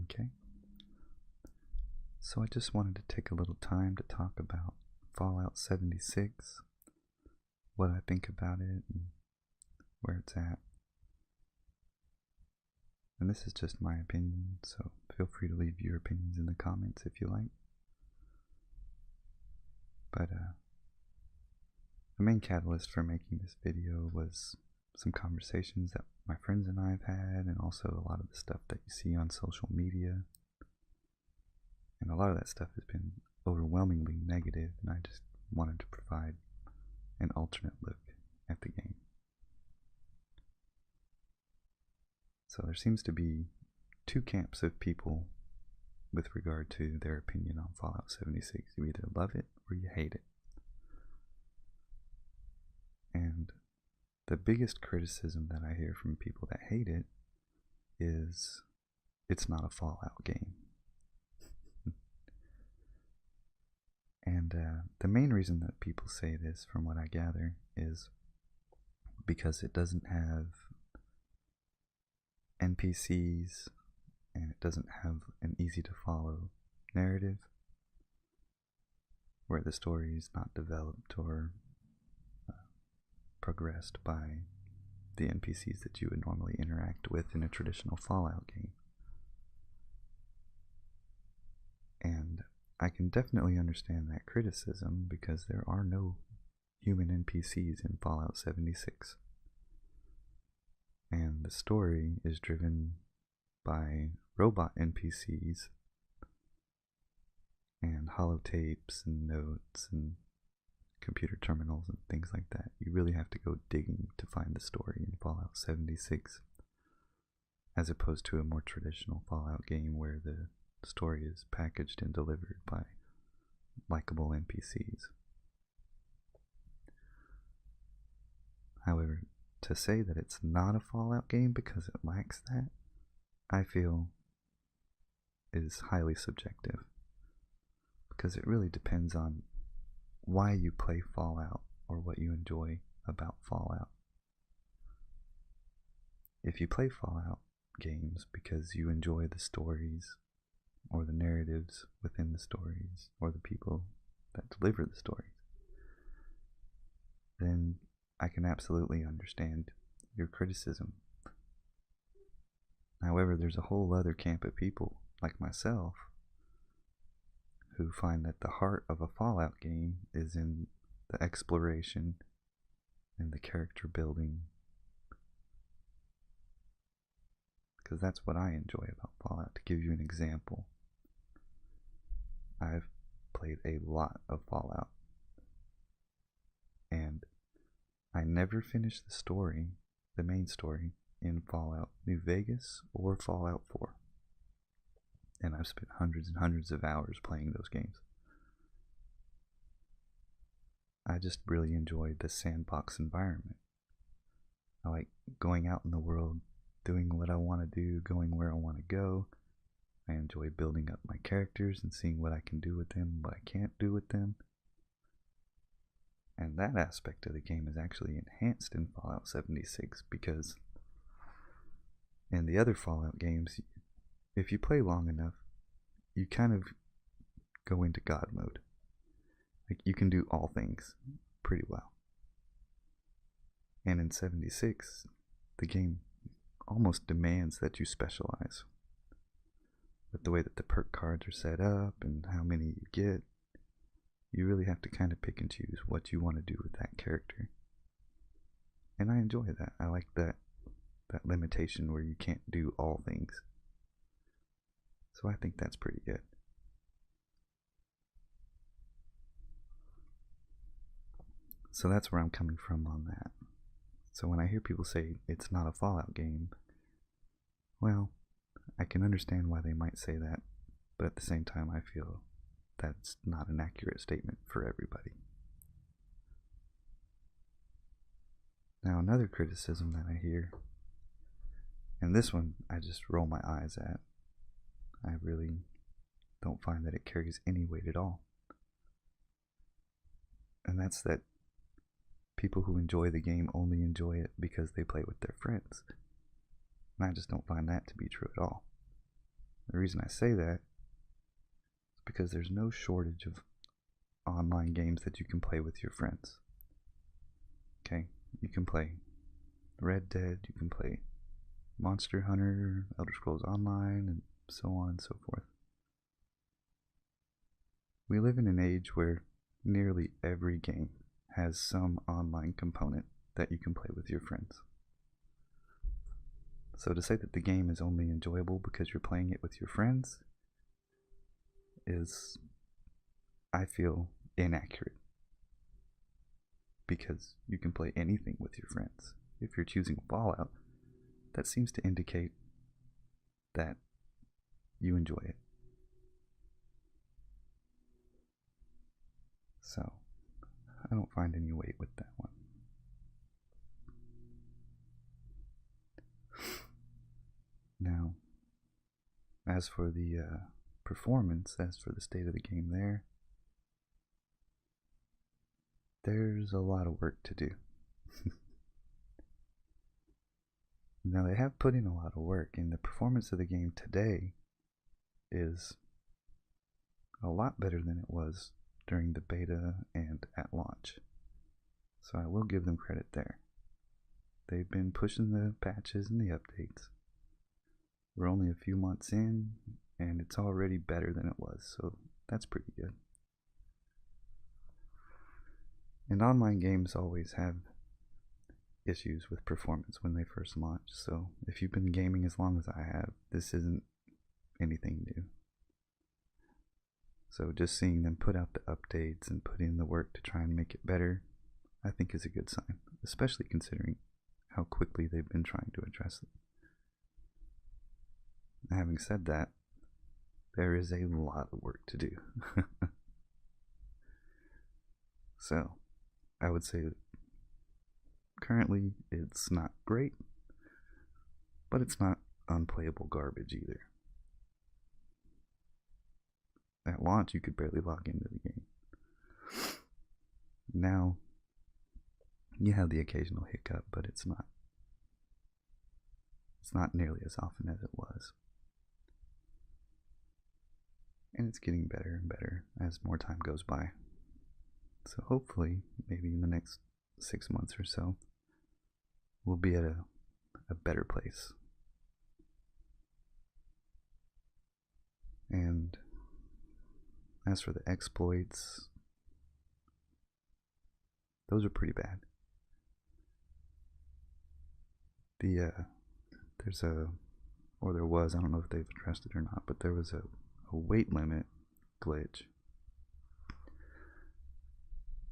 Okay. So I just wanted to take a little time to talk about Fallout 76, what I think about it, and where it's at. And this is just my opinion, so feel free to leave your opinions in the comments if you like. But the main catalyst for making this video was some conversations that my friends and I have had, and also a lot of the stuff that you see on social media. And a lot of that stuff has been overwhelmingly negative, and I just wanted to provide an alternate look at the game. So there seems to be two camps of people with regard to their opinion on Fallout 76. You either love it or you hate it. And the biggest criticism that I hear from people that hate it is it's not a Fallout game. And the main reason that people say this, from what I gather, is because it doesn't have NPCs and it doesn't have an easy to follow narrative where the story is not developed or progressed by the NPCs that you would normally interact with in a traditional Fallout game. And I can definitely understand that criticism because there are no human NPCs in Fallout 76. And the story is driven by robot NPCs and holotapes and notes and computer terminals and things like that. You really have to go digging to find the story in Fallout 76, as opposed to a more traditional Fallout game where the story is packaged and delivered by likable NPCs. However, to say that it's not a Fallout game because it lacks that, I feel is highly subjective, because it really depends on why you play Fallout or what you enjoy about Fallout. If you play Fallout games because you enjoy the stories or the narratives within the stories or the people that deliver the stories, then I can absolutely understand your criticism. However, there's a whole other camp of people, like myself, who find that the heart of a Fallout game is in the exploration and the character building, because that's what I enjoy about Fallout. To give you an example, I've played a lot of Fallout, and I never finished the story, the main story, in Fallout New Vegas or Fallout 4. And I've spent hundreds and hundreds of hours playing those games. I just really enjoyed the sandbox environment. I like going out in the world, doing what I want to do, going where I want to go. I enjoy building up my characters and seeing what I can do with them, what I can't do with them. And that aspect of the game is actually enhanced in Fallout 76, because in the other Fallout games, if you play long enough, you kind of go into God mode. Like, you can do all things pretty well. And in 76, the game almost demands that you specialize. With the way that the perk cards are set up and how many you get, you really have to kind of pick and choose what you want to do with that character. And I enjoy that. I like that limitation where you can't do all things. So I think that's pretty good. So that's where I'm coming from on that. So when I hear people say it's not a Fallout game, well, I can understand why they might say that, but at the same time I feel that's not an accurate statement for everybody. Now, another criticism that I hear, and this one I just roll my eyes at, I really don't find that it carries any weight at all. And that's that people who enjoy the game only enjoy it because they play with their friends. And I just don't find that to be true at all. The reason I say that is because there's no shortage of online games that you can play with your friends. Okay, you can play Red Dead, you can play Monster Hunter, Elder Scrolls Online, and so on and so forth. We live in an age where nearly every game has some online component that you can play with your friends. So to say that the game is only enjoyable because you're playing it with your friends is, I feel, inaccurate. Because you can play anything with your friends. If you're choosing Fallout, that seems to indicate that you enjoy it. So, I don't find any weight with that one. Now, as for the performance, as for the state of the game there's a lot of work to do. Now, they have put in a lot of work, and the performance of the game today is a lot better than it was during the beta and at launch. So I will give them credit there. They've been pushing the patches and the updates. We're only a few months in, and it's already better than it was, so that's pretty good. And online games always have issues with performance when they first launch, so if you've been gaming as long as I have, this isn't anything new. So just seeing them put out the updates and put in the work to try and make it better, I think is a good sign, especially considering how quickly they've been trying to address it. Having said that, there is a lot of work to do. So, I would say that currently it's not great, but it's not unplayable garbage either. At launch, you could barely log into the game. Now, you have the occasional hiccup, but it's not nearly as often as it was. And it's getting better and better as more time goes by. So hopefully, maybe in the next 6 months or so, we'll be at a better place. And as for the exploits, those are pretty bad. There was, I don't know if they've addressed it or not, but there was a weight limit glitch,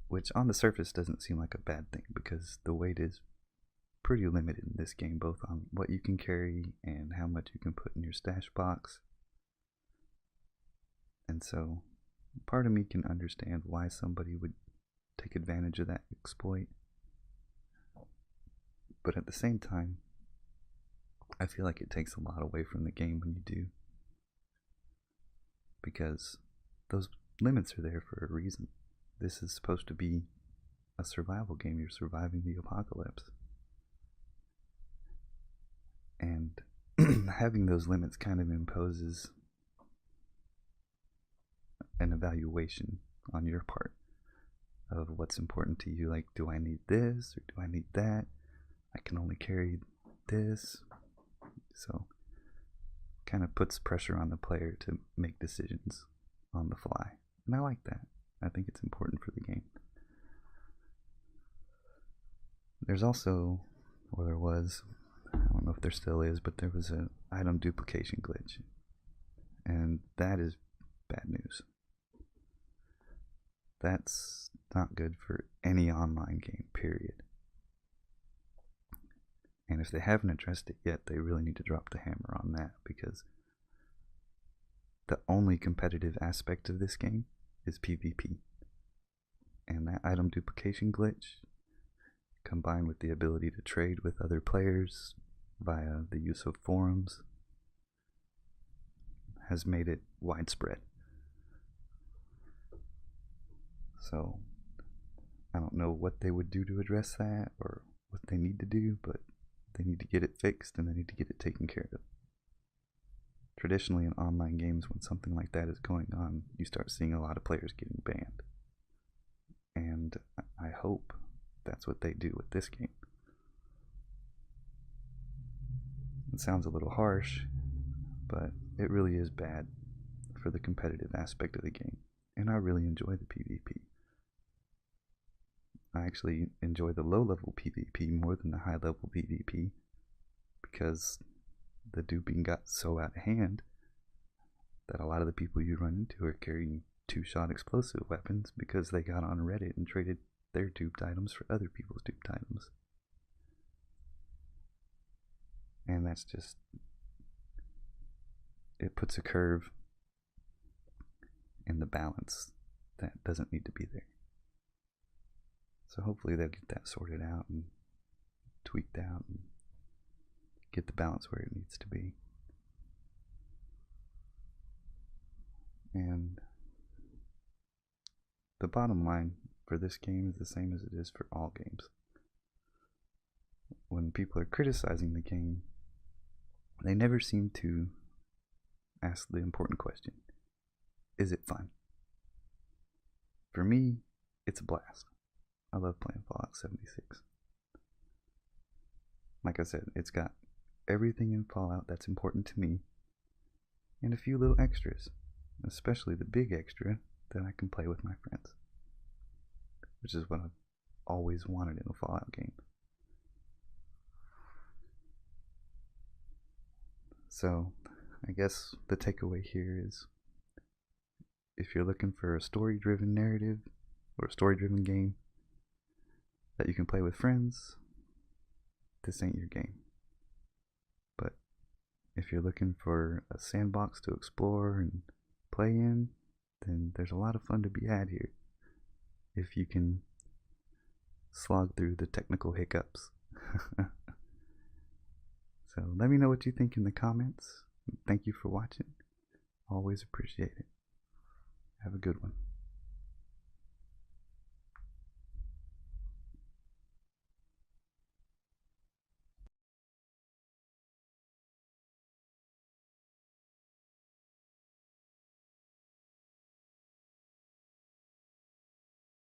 which on the surface doesn't seem like a bad thing because the weight is pretty limited in this game, both on what you can carry and how much you can put in your stash box. And so part of me can understand why somebody would take advantage of that exploit, but at the same time, I feel like it takes a lot away from the game when you do, because those limits are there for a reason. This is supposed to be a survival game. You're surviving the apocalypse, and having those limits kind of imposes an evaluation on your part of what's important to you. Like, do I need this or do I need that? I can only carry this. So kind of puts pressure on the player to make decisions on the fly, and I like that. I think it's important for the game. There's also, or there was, I don't know if there still is, but there was an item duplication glitch, and that is bad news. That's not good for any online game, period. And if they haven't addressed it yet, they really need to drop the hammer on that, because the only competitive aspect of this game is PvP. And that item duplication glitch, combined with the ability to trade with other players via the use of forums, has made it widespread. So, I don't know what they would do to address that, or what they need to do, but they need to get it fixed and they need to get it taken care of. Traditionally, in online games, when something like that is going on, you start seeing a lot of players getting banned. And I hope that's what they do with this game. It sounds a little harsh, but it really is bad for the competitive aspect of the game. And I really enjoy the PvP. I actually enjoy the low-level PvP more than the high-level PvP because the duping got so out of hand that a lot of the people you run into are carrying two-shot explosive weapons because they got on Reddit and traded their duped items for other people's duped items. And that's just, it puts a curve in the balance that doesn't need to be there. So hopefully they'll get that sorted out and tweaked out and get the balance where it needs to be. And the bottom line for this game is the same as it is for all games. When people are criticizing the game, they never seem to ask the important question: is it fun? For me, it's a blast. I love playing Fallout 76. Like I said, it's got everything in Fallout that's important to me, and a few little extras, especially the big extra that I can play with my friends, which is what I've always wanted in a Fallout game. So, I guess the takeaway here is, if you're looking for a story-driven narrative or a story-driven game that you can play with friends, this ain't your game. But if you're looking for a sandbox to explore and play in, then there's a lot of fun to be had here if you can slog through the technical hiccups. So let me know what you think in the comments. Thank you for watching. Always appreciate it. Have a good one.